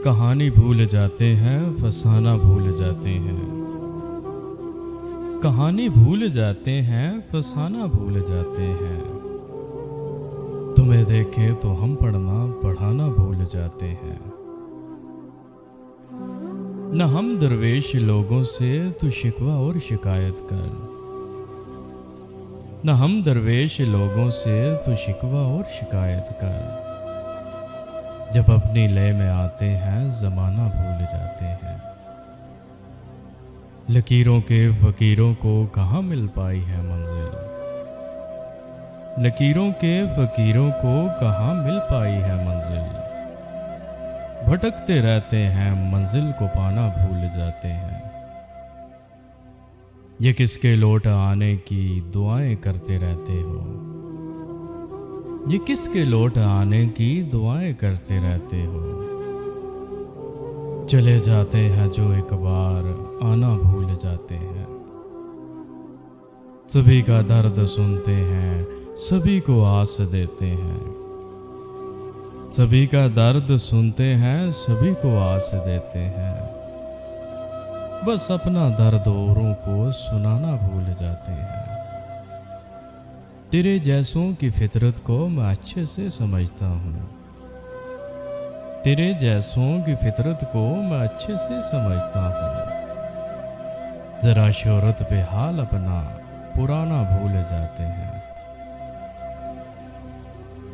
कहानी भूल जाते हैं, फसाना भूल जाते हैं। कहानी भूल जाते हैं, फसाना भूल जाते हैं। तुम्हें देखे तो हम पढ़ाना भूल जाते हैं। न हम दरवेश लोगों से तू शिकवा और शिकायत कर। न हम दरवेश लोगों से तू शिकवा और शिकायत कर। जब अपनी लय में आते हैं ज़माना भूल जाते हैं। लकीरों के फ़कीरों को कहाँ मिल पाई है मंजिल। लकीरों के फ़कीरों को कहाँ मिल पाई है मंजिल। भटकते रहते हैं, मंजिल को पाना भूल जाते हैं। ये किसके लौट आने की दुआएं करते रहते हो। ये किसके लौट आने की दुआएं करते रहते हो। चले जाते हैं जो एक बार आना भूल जाते हैं। सभी का दर्द सुनते हैं, सभी को आस देते हैं। सभी का दर्द सुनते हैं, सभी को आस देते हैं। बस अपना दर्द औरों को सुनाना भूल जाते हैं। तेरे जैसों की फितरत को मैं अच्छे से समझता हूँ। तेरे जैसों की फितरत को मैं अच्छे से समझता हूँ। जरा शोहरत पे हाल अपना पुराना भूल जाते हैं।